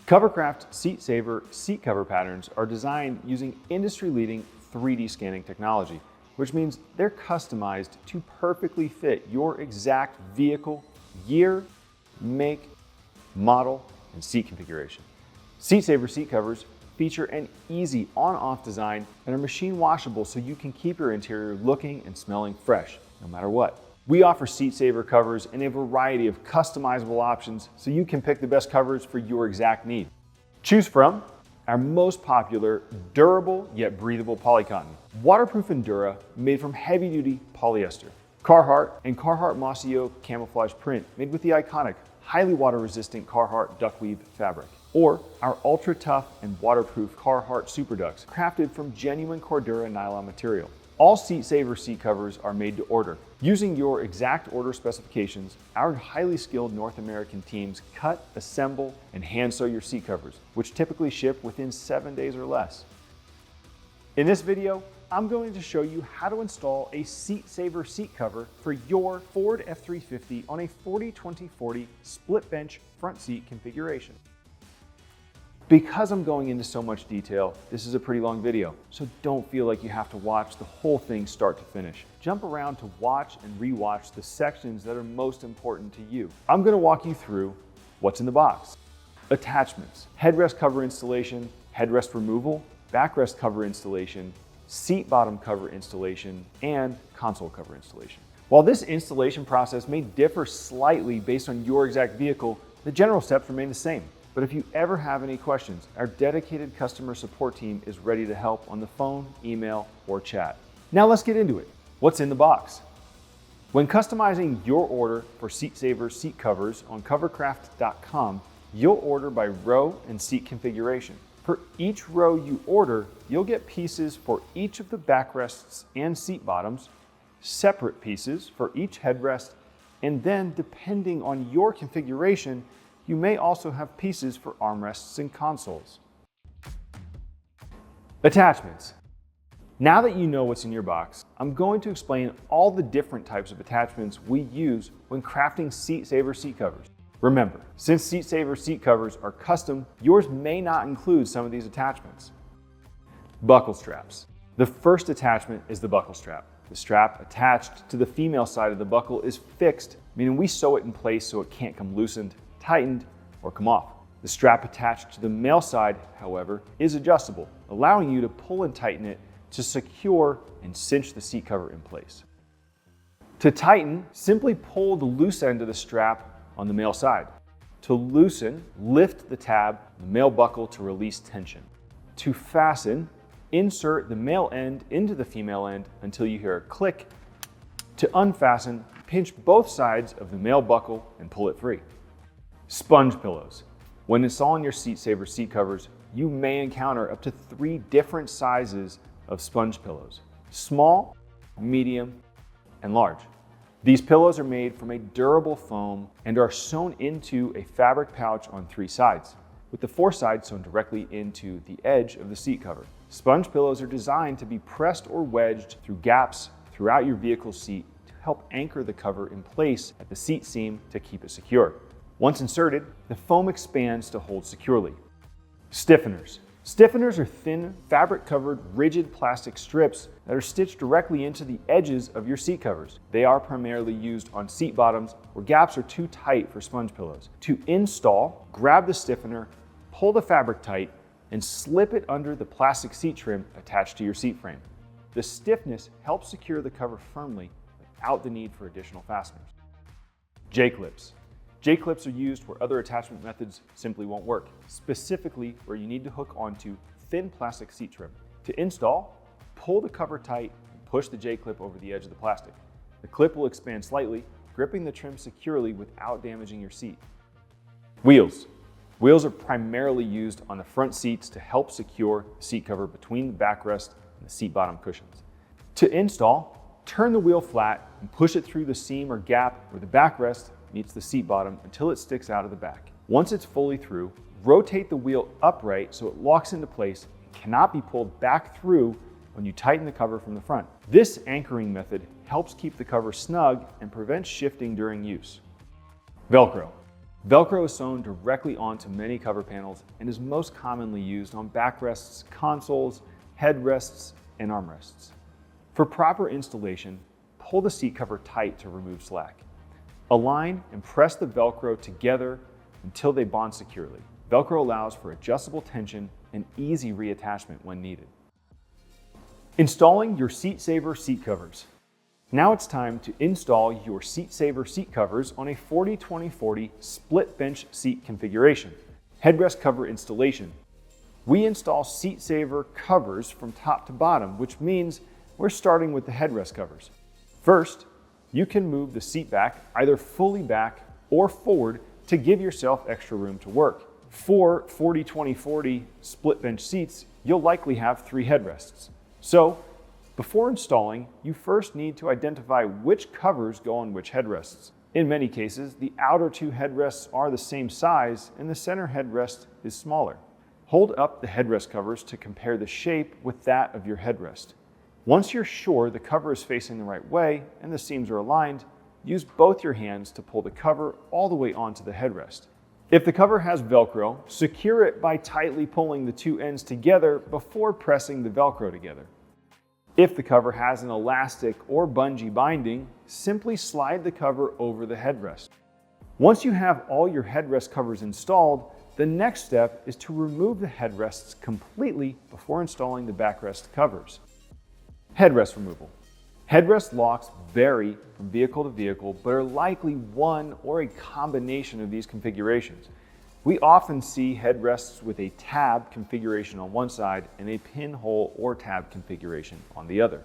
Covercraft SeatSaver seat cover patterns are designed using industry-leading 3D scanning technology, which means they're customized to perfectly fit your exact vehicle, year, make, model, and seat configuration. SeatSaver seat covers feature an easy on-off design and are machine washable so you can keep your interior looking and smelling fresh, no matter what. We offer SeatSaver covers in a variety of customizable options so you can pick the best covers for your exact need. Choose from our most popular, durable yet breathable Polycotton, waterproof Endura made from heavy-duty polyester, Carhartt and Carhartt Mossy Oak camouflage print made with the iconic, highly water-resistant Carhartt duckweave fabric, or our ultra-tough and waterproof Carhartt Super Dux, crafted from genuine Cordura nylon material. All SeatSaver seat covers are made to order. Using your exact order specifications, our highly skilled North American teams cut, assemble, and hand sew your seat covers, which typically ship within 7 days or less. In this video, I'm going to show you how to install a SeatSaver seat cover for your Ford F350 on a 40-20-40 split bench front seat configuration. Because I'm going into so much detail, this is a pretty long video, so don't feel like you have to watch the whole thing start to finish. Jump around to watch and rewatch the sections that are most important to you. I'm going to walk you through what's in the box: attachments, headrest cover installation, headrest removal, backrest cover installation, seat bottom cover installation, and console cover installation. While this installation process may differ slightly based on your exact vehicle, the general steps remain the same. But if you ever have any questions, our dedicated customer support team is ready to help on the phone, email, or chat. Now let's get into it. What's in the box? When customizing your order for SeatSaver seat covers on covercraft.com, you'll order by row and seat configuration. For each row you order, you'll get pieces for each of the backrests and seat bottoms, separate pieces for each headrest, and then depending on your configuration, you may also have pieces for armrests and consoles. Attachments. Now that you know what's in your box, I'm going to explain all the different types of attachments we use when crafting SeatSaver seat covers. Remember, since SeatSaver seat covers are custom, yours may not include some of these attachments. Buckle straps. The first attachment is the buckle strap. The strap attached to the female side of the buckle is fixed, meaning we sew it in place so it can't come loosened, tightened, or come off. The strap attached to the male side, however, is adjustable, allowing you to pull and tighten it to secure and cinch the seat cover in place. To tighten, simply pull the loose end of the strap on the male side. To loosen, lift the tab on the male buckle to release tension. To fasten, insert the male end into the female end until you hear a click. To unfasten, pinch both sides of the male buckle and pull it free. Sponge pillows. When installing your SeatSaver seat covers, you may encounter up to 3 different sizes of sponge pillows: small, medium, and large. These pillows are made from a durable foam and are sewn into a fabric pouch on 3 sides, with the 4th side sewn directly into the edge of the seat cover. Sponge pillows are designed to be pressed or wedged through gaps throughout your vehicle's seat to help anchor the cover in place at the seat seam to keep it secure. Once inserted, the foam expands to hold securely. Stiffeners. Stiffeners are thin, fabric-covered, rigid plastic strips that are stitched directly into the edges of your seat covers. They are primarily used on seat bottoms where gaps are too tight for sponge pillows. To install, grab the stiffener, pull the fabric tight, and slip it under the plastic seat trim attached to your seat frame. The stiffness helps secure the cover firmly without the need for additional fasteners. J-clips. J-clips are used where other attachment methods simply won't work, specifically where you need to hook onto thin plastic seat trim. To install, pull the cover tight and push the J-clip over the edge of the plastic. The clip will expand slightly, gripping the trim securely without damaging your seat. Wheels. Wheels are primarily used on the front seats to help secure the seat cover between the backrest and the seat bottom cushions. To install, turn the wheel flat and push it through the seam or gap where the backrest meets the seat bottom until it sticks out of the back. Once it's fully through, rotate the wheel upright so it locks into place and cannot be pulled back through when you tighten the cover from the front. This anchoring method helps keep the cover snug and prevents shifting during use. Velcro. Velcro is sewn directly onto many cover panels and is most commonly used on backrests, consoles, headrests, and armrests. For proper installation, pull the seat cover tight to remove slack. Align and press the Velcro together until they bond securely. Velcro allows for adjustable tension and easy reattachment when needed. Installing your SeatSaver seat covers. Now it's time to install your SeatSaver seat covers on a 40-20-40 split bench seat configuration. Headrest cover installation. We install SeatSaver covers from top to bottom, which means we're starting with the headrest covers. First, you can move the seat back, either fully back or forward, to give yourself extra room to work. For 40-20-40 split bench seats, you'll likely have 3 headrests. So, before installing, you first need to identify which covers go on which headrests. In many cases, the outer 2 headrests are the same size and the center headrest is smaller. Hold up the headrest covers to compare the shape with that of your headrest. Once you're sure the cover is facing the right way and the seams are aligned, use both your hands to pull the cover all the way onto the headrest. If the cover has Velcro, secure it by tightly pulling the 2 ends together before pressing the Velcro together. If the cover has an elastic or bungee binding, simply slide the cover over the headrest. Once you have all your headrest covers installed, the next step is to remove the headrests completely before installing the backrest covers. Headrest removal. Headrest locks vary from vehicle to vehicle, but are likely one or a combination of these configurations. We often see headrests with a tab configuration on one side and a pinhole or tab configuration on the other.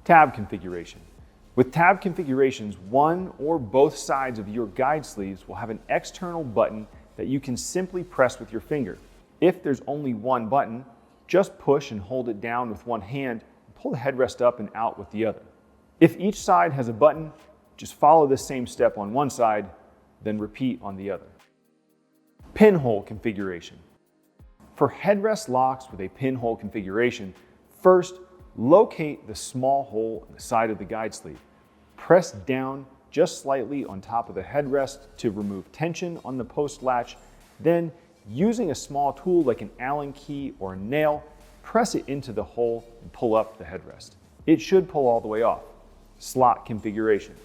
Tab configuration. With tab configurations, one or both sides of your guide sleeves will have an external button that you can simply press with your finger. If there's only one button, just push and hold it down with one hand and pull the headrest up and out with the other. If each side has a button, just follow the same step on one side, then repeat on the other. Pinhole configuration. For headrest locks with a pinhole configuration, first locate the small hole in the side of the guide sleeve. Press down just slightly on top of the headrest to remove tension on the post latch. Then, using a small tool like an Allen key or a nail, press it into the hole and pull up the headrest. It should pull all the way off. Slot configuration.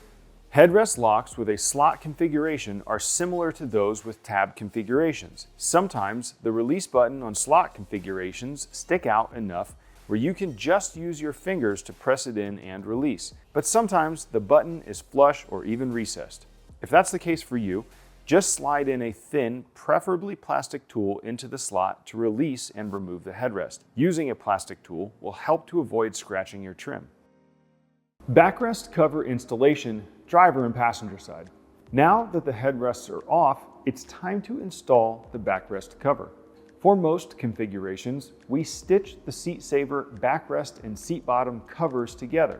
Headrest locks with a slot configuration are similar to those with tab configurations. Sometimes the release button on slot configurations stick out enough where you can just use your fingers to press it in and release. But sometimes the button is flush or even recessed. If that's the case for you, just slide in a thin, preferably plastic tool into the slot to release and remove the headrest. Using a plastic tool will help to avoid scratching your trim. Backrest cover installation, driver and passenger side. Now that the headrests are off, it's time to install the backrest cover. For most configurations, we stitch the SeatSaver backrest and seat bottom covers together.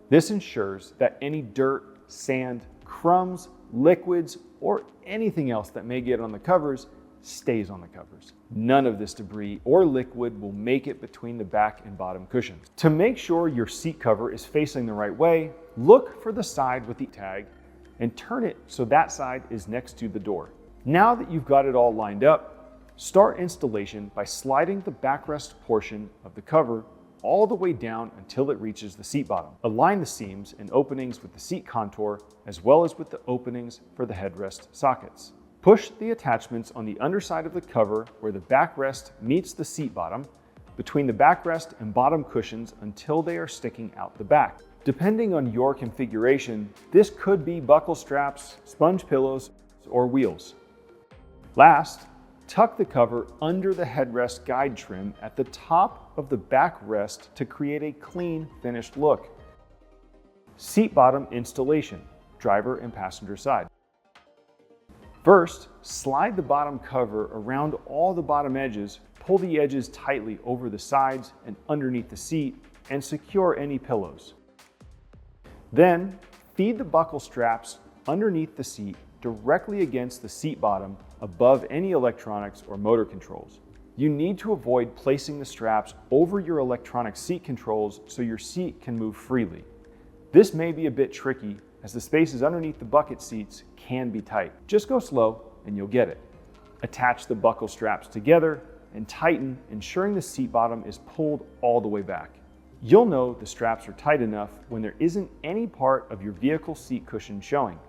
This ensures that any dirt, sand, crumbs, liquids, or anything else that may get on the covers stays on the covers. None of this debris or liquid will make it between the back and bottom cushions. To make sure your seat cover is facing the right way, look for the side with the tag and turn it so that side is next to the door. Now that you've got it all lined up, start installation by sliding the backrest portion of the cover all the way down until it reaches the seat bottom. Align the seams and openings with the seat contour as well as with the openings for the headrest sockets. Push the attachments on the underside of the cover where the backrest meets the seat bottom, between the backrest and bottom cushions until they are sticking out the back. Depending on your configuration, this could be buckle straps, sponge pillows, or wheels. Last, tuck the cover under the headrest guide trim at the top of the backrest to create a clean, finished look. Seat bottom installation, driver and passenger side. First, slide the bottom cover around all the bottom edges, pull the edges tightly over the sides and underneath the seat, and secure any pillows. Then, feed the buckle straps underneath the seat directly against the seat bottom above any electronics or motor controls. You need to avoid placing the straps over your electronic seat controls so your seat can move freely. This may be a bit tricky, as the spaces underneath the bucket seats can be tight. Just go slow and you'll get it. Attach the buckle straps together and tighten, ensuring the seat bottom is pulled all the way back. You'll know the straps are tight enough when there isn't any part of your vehicle seat cushion showing.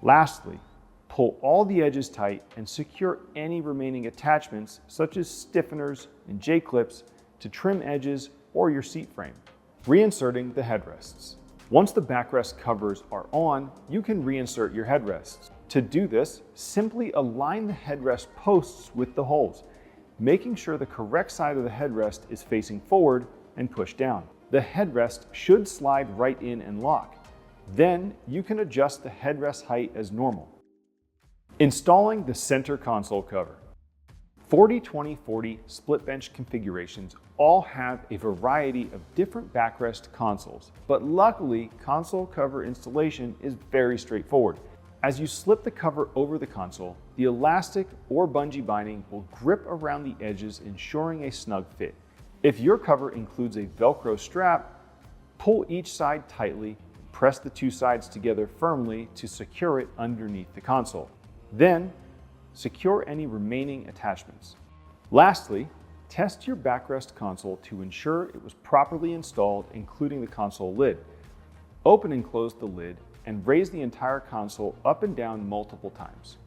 Lastly, pull all the edges tight and secure any remaining attachments such as stiffeners and J-clips to trim edges or your seat frame. Reinserting the headrests. Once the backrest covers are on, you can reinsert your headrests. To do this, simply align the headrest posts with the holes, making sure the correct side of the headrest is facing forward and push down. The headrest should slide right in and lock. Then you can adjust the headrest height as normal. Installing the center console cover. 40-20-40 split bench configurations all have a variety of different backrest consoles, but luckily console cover installation is very straightforward. As you slip the cover over the console, the elastic or bungee binding will grip around the edges, ensuring a snug fit. If your cover includes a Velcro strap, pull each side tightly, press the two sides together firmly to secure it underneath the console. Then, secure any remaining attachments. Lastly, test your backrest console to ensure it was properly installed, including the console lid. Open and close the lid and raise the entire console up and down multiple times.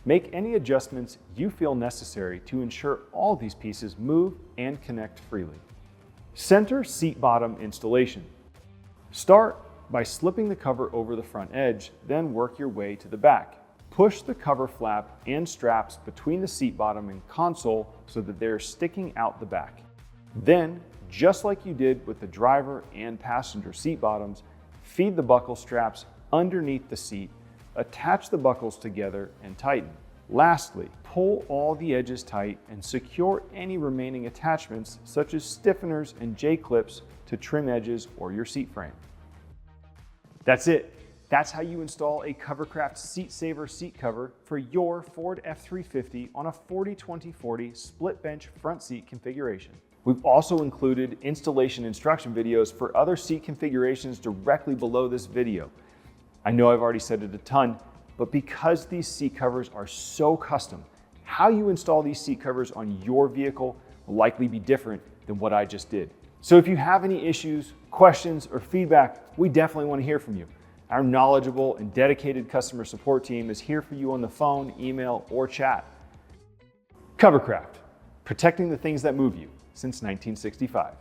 Make any adjustments you feel necessary to ensure all these pieces move and connect freely. Center seat bottom installation. Start by slipping the cover over the front edge, then work your way to the back. Push the cover flap and straps between the seat bottom and console so that they're sticking out the back. Then, just like you did with the driver and passenger seat bottoms, feed the buckle straps underneath the seat, attach the buckles together and tighten. Lastly, pull all the edges tight and secure any remaining attachments such as stiffeners and J-clips to trim edges or your seat frame. That's it. That's how you install a Covercraft SeatSaver seat cover for your Ford F350 on a 40-20-40 split bench front seat configuration. We've also included installation instruction videos for other seat configurations directly below this video. I know I've already said it a ton, but because these seat covers are so custom, how you install these seat covers on your vehicle will likely be different than what I just did. So if you have any issues, questions, or feedback, we definitely want to hear from you. Our knowledgeable and dedicated customer support team is here for you on the phone, email, or chat. Covercraft, protecting the things that move you since 1965.